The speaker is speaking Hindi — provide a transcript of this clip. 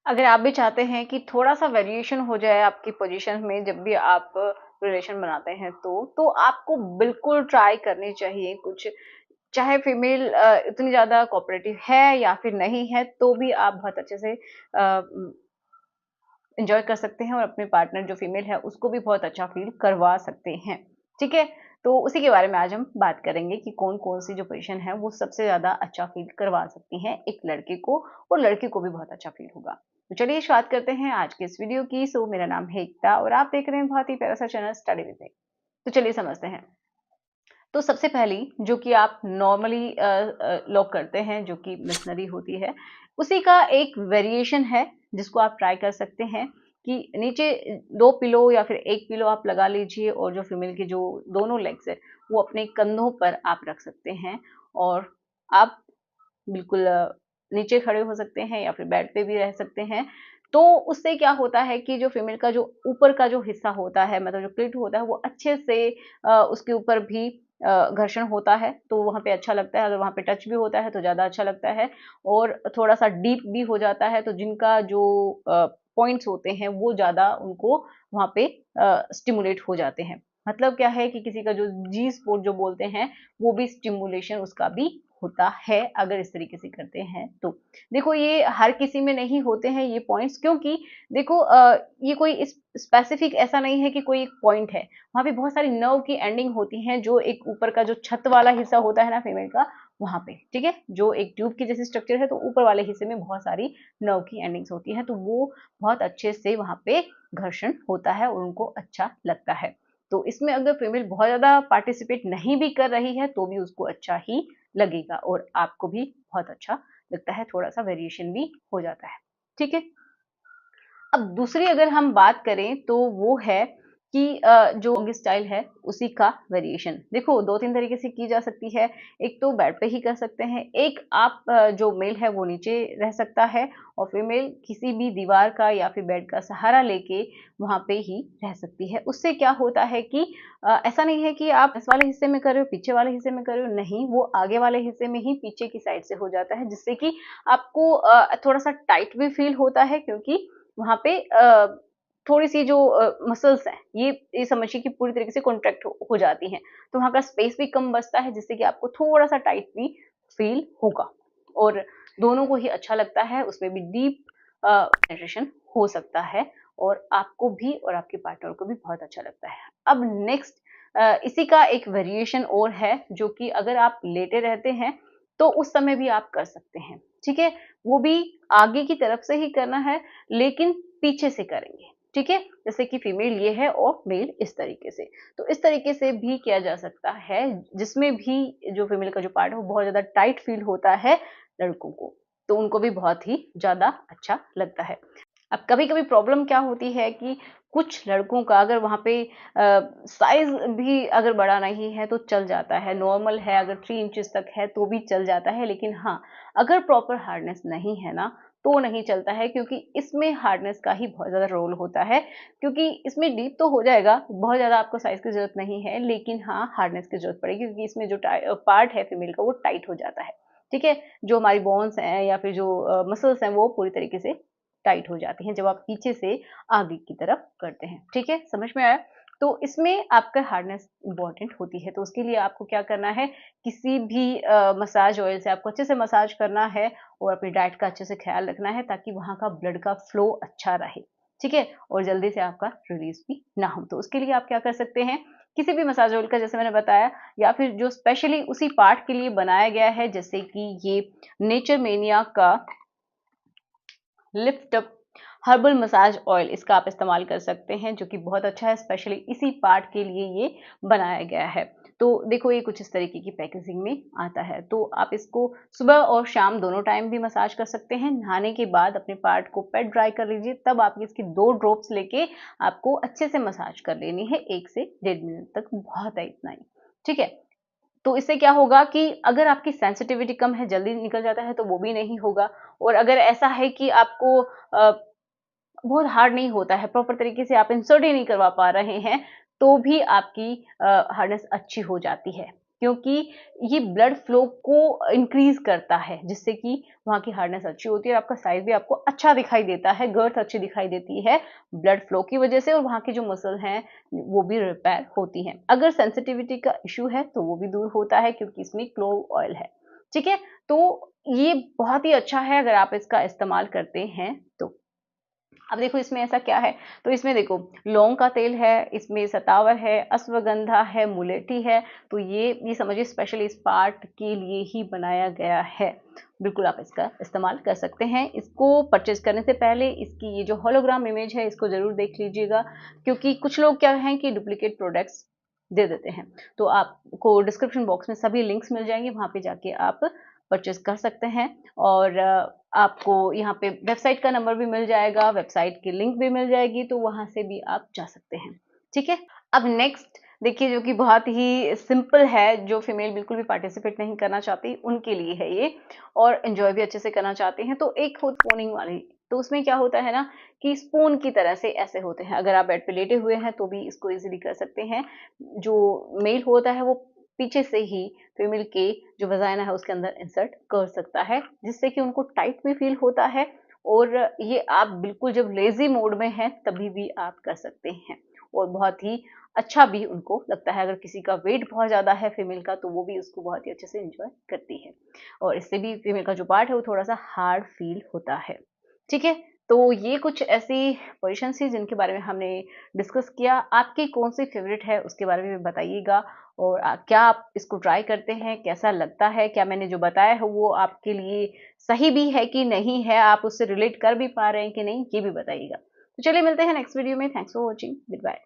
अगर आप भी चाहते हैं कि थोड़ा-सा वेरिएशन हो जाए आपकी पोज़ीशन में जब भी आप रिलेशन बनाते हैं तो आपको बिल्कुल ट्राई करनी चाहिए कुछ, चाहे फीमेल इतनी ज़्यादा कोऑपरेटिव है या फिर नहीं है, तो भी आप बहुत अच्छे से एन्जॉय कर सकते हैं और अपने पार्टनर जो फीमेल है उसको भी बहुत अच्छा फ़ील करवा सकते हैं, ठीक है? तो उसी के बारे में आज हम बात करेंगे कि कौन-कौन सी जो पोज़ीशन है वो सबसे ज़्यादा अच्छा फ़ील करवा सकती हैं एक लड़के को और लड़की को भी बहुत अच्छा फ़ील होगा। तो चलिए शुरुआत करते हैं आज के इस वीडियो की। सो मेरा नाम है एकता और आप देख रहे हैं बहुत ही प्यारा सा चैनल स्टडी विद मी। तो चलिए समझते हैं। तो सबसे पहली जो कि आप नॉर्मली लोग करते हैं जो कि मिशनरी होती है, उसी का एक वेरिएशन है जिसको आप ट्राई कर सकते हैं कि नीचे 2 पिलो या फिर 1 पिलो आप लगा लीजिए और जो फीमेल के जो दोनों लेग्स है वो अपने कंधों पर आप रख सकते हैं और आप बिल्कुल नीचे खड़े हो सकते हैं या फिर बेड पे भी रह सकते हैं। तो उससे क्या होता है कि जो फीमेल का जो ऊपर का जो हिस्सा होता है मतलब जो क्लिट होता है वो अच्छे से उसके ऊपर भी घर्षण होता है तो वहाँ पे अच्छा लगता है। अगर वहाँ पे टच भी होता है तो ज़्यादा अच्छा लगता है और थोड़ा-सा डीप भी हो जाता है तो जिनका जो पॉइंट्स होते हैं वो ज़्यादा उनको वहाँ पे स्टिमुलेट हो जाते हैं। मतलब क्या है कि किसी का जो जी स्पॉट जो बोलते हैं वो भी स्टिमुलेशन उसका भी होता है अगर इस तरीके से करते हैं तो। देखो ये हर किसी में नहीं होते हैं ये पॉइंट्स क्योंकि देखो ये कोई स्पेसिफिक ऐसा नहीं है कि कोई एक पॉइंट है। वहाँ पे बहुत सारी नर्व की एंडिंग होती हैं जो एक ऊपर का जो छत वाला हिस्सा होता है ना फीमेल का वहाँ पे, ठीक है? जो एक ट्यूब की जैसे स्ट्रक्चर है तो ऊपर वाले हिस्से में बहुत सारी नर्व की एंडिंग्स होती हैं तो वो बहुत अच्छे से वहाँ पे घर्षण होता है और उनको अच्छा लगता है। तो इसमें अगर फीमेल बहुत ज़्यादा पार्टिसिपेट नहीं भी कर रही है तो भी उसको अच्छा ही लगेगा और आपको भी बहुत अच्छा लगता है, थोड़ा-सा वेरिएशन भी हो जाता है, ठीक है? अब दूसरी अगर हम बात करें तो वो है कि जो स्टाइल है उसी का वेरिएशन। देखो 2-3 तरीके से की जा सकती है। एक तो बेड पे ही कर सकते हैं, एक आप जो मेल है वो नीचे रह सकता है और फीमेल किसी भी दीवार का या फिर बेड का सहारा लेके वहाँ पे ही रह सकती है। उससे क्या होता है कि ऐसा नहीं है कि आप इस वाले हिस्से में कर रहे हो, पीछे वाले हिस्से में कर रहे हो, नहीं वो आगे वाले हिस्से में ही पीछे की साइड से हो जाता है जिससे कि आपको थोड़ा-सा टाइट भी फील होता है क्योंकि वहाँ पे थोड़ी-सी जो मसल्स हैं, ये समझिए कि पूरी तरीके से कॉन्ट्रैक्ट हो जाती हैं। तो वहाँ का स्पेस भी कम बचता है जिससे कि आपको थोड़ा-सा टाइट भी फ़ील होगा और दोनों को ही अच्छा लगता है, उसमें भी डीप पेनिट्रेशन हो सकता है और आपको भी और आपके पार्टनर को भी बहुत अच्छा लगता है। अब नेक्स्ट इसी का एक वेरिएशन और है जो कि अगर आप लेटे रहते हैं, तो उस समय भी आप कर सकते हैं, ठीक है? वो भी आगे की तरफ से ही करना है लेकिन पीछे से करेंगे, ठीक है? जैसे कि फीमेल ये है और मेल इस तरीके से। तो इस तरीके से भी किया जा सकता है, जिसमें भी जो फीमेल का जो पार्ट है वो बहुत ज़्यादा टाइट फ़ील होता है लड़कों को, तो उनको भी बहुत ही ज़्यादा अच्छा लगता है। अब कभी-कभी प्रॉब्लम क्या होती है कि कुछ लड़कों का अगर वहाँ पे साइज़ भी अगर बड़ा नहीं है तो चल जाता है, नॉर्मल है अगर 3 इंचेस तक है तो भी चल जाता है। लेकिन हाँ, अगर प्रॉपर हार्डनेस नहीं है ना, तो नहीं चलता है क्योंकि इसमें हार्डनेस का ही बहुत ज़्यादा रोल होता है। क्योंकि इसमें डीप तो हो जाएगा, बहुत ज़्यादा आपको साइज़ की ज़रूरत नहीं है, लेकिन हाँ, हार्डनेस की ज़रूरत पड़ेगी क्योंकि इसमें जो पार्ट है फीमेल का वो टाइट हो जाता है, ठीक है? जो हमारी बोन्स हैं या फिर जो मसल्स हैं वो पूरी तरीके से टाइट हो जाती हैं जब आप पीछे से आगे की तरफ करते हैं, ठीक है? समझ में आया? तो इसमें आपका हार्डनेस इम्पोर्टेंट होती है, तो उसके लिए आपको क्या करना है, किसी भी मसाज ऑयल से आपको अच्छे से मसाज करना है और अपनी डाइट का अच्छे से ख़्याल रखना है ताकि वहाँ का ब्लड का फ्लो अच्छा रहे, ठीक है? और जल्दी से आपका रिलीज़ भी ना हो। तो उसके लिए आप क्या कर सकते हैं, किसी भी मसाज ऑयल का जैसे मैंने बताया या फिर जो स्पेशली उसी पार्ट के लिए बनाया गया है जैसे कि ये नेचर मेनिया का lift up herbal massage oil इसका आप इस्तेमाल कर सकते हैं जो कि बहुत अच्छा है स्पेशली इसी पार्ट के लिए ये बनाया गया है। तो देखो ये कुछ इस तरीके की पैकेजिंग में आता है तो आप इसको सुबह और शाम दोनों टाइम भी मसाज कर सकते हैं। नहाने के बाद अपने पार्ट को पेट ड्राई कर लीजिए तब आप इसकी 2 ड्रॉप्स लेके आपको अच्छे से मसाज कर लेनी है 1 से 1.5 मिनट तक बहुत है इतना ही, ठीक है? तो इससे क्या होगा कि अगर आपकी सेंसिटिविटी कम है, जल्दी निकल जाता है तो वो भी नहीं होगा और अगर ऐसा है कि आपको बहुत हार्ड नहीं होता है, प्रॉपर तरीके से आप इंसर्ट ही नहीं करवा पा रहे हैं, तो भी आपकी हार्डनेस अच्छी हो जाती है। क्योंकि ये ब्लड फ्लो को इंक्रीज करता है, जिससे कि वहाँ की हार्डनेस अच्छी होती है और आपका साइज भी आपको अच्छा दिखाई देता है, गर्थ अच्छी दिखाई देती है ब्लड फ्लो की वजह से, और वहाँ की जो मसल हैं वो भी रिपेयर होती हैं। अगर सेंसिटिविटी का इश्यू है तो वो भी दूर होता है, क्योंकि इसमें क्लोव ऑयल है। ठीक है, तो ये बहुत ही अच्छा है अगर आप इसका इस्तेमाल करते हैं तो। अब देखो इसमें ऐसा क्या है, तो इसमें देखो लौंग का तेल है, इसमें सतावर है, अश्वगंधा है, मुलेठी है, तो ये समझिए स्पेशल इस पार्ट के लिए ही बनाया गया है। बिल्कुल आप इसका इस्तेमाल कर सकते हैं। इसको परचेज करने से पहले इसकी ये जो होलोग्राम इमेज है इसको जरूर देख लीजिएगा, क्योंकि कुछ लोग क्या हैं कि डुप्लीकेट प्रोडक्ट्स दे देते हैं। तो आपको डिस्क्रिप्शन बॉक्स में सभी लिंक्स मिल जाएंगे, वहां पे जाके आप परचेज कर सकते हैं। और आपको यहाँ पे वेबसाइट का नंबर भी मिल जाएगा, वेबसाइट की लिंक भी मिल जाएगी, तो वहां से भी आप जा सकते हैं। ठीक है, अब नेक्स्ट देखिए, जो कि बहुत ही सिंपल है, जो फीमेल बिल्कुल भी पार्टिसिपेट नहीं करना चाहती उनके लिए है ये, और एंजॉय भी अच्छे से करना चाहते हैं। तो एक होती स्पूनिंग वाली, तो उसमें क्या होता है ना कि स्पून की तरह से ऐसे होते हैं, अगर आप बेड पे लेटे हुए हैं तो भी इसको इजीली कर सकते हैं। जो मेल होता है वो पीछे से ही फीमेल के जो वजाइना है उसके अंदर इंसर्ट कर सकता है, जिससे कि उनको टाइट भी फील होता है, और ये आप बिल्कुल जब लेजी मोड में हैं तभी भी आप कर सकते हैं, और बहुत ही अच्छा भी उनको लगता है। अगर किसी का वेट बहुत ज़्यादा है फीमेल का, तो वो भी उसको बहुत ही अच्छे से एंजॉय करती है, और इससे भी फीमेल का जो पार्ट है वो थोड़ा सा हार्ड फील होता है। ठीक है, तो ये कुछ ऐसी पोजीशन थी जिनके बारे में हमने डिस्कस किया। आपकी कौन सी फेवरेट है उसके बारे में बताइएगा, और क्या आप इसको ट्राई करते हैं, कैसा लगता है, क्या मैंने जो बताया है वो आपके लिए सही भी है कि नहीं है, आप उससे रिलेट कर भी पा रहे हैं कि नहीं, ये भी बताइएगा। तो चलिए मिलते हैं नेक्स्ट वीडियो में। Thanks for watching, good bye.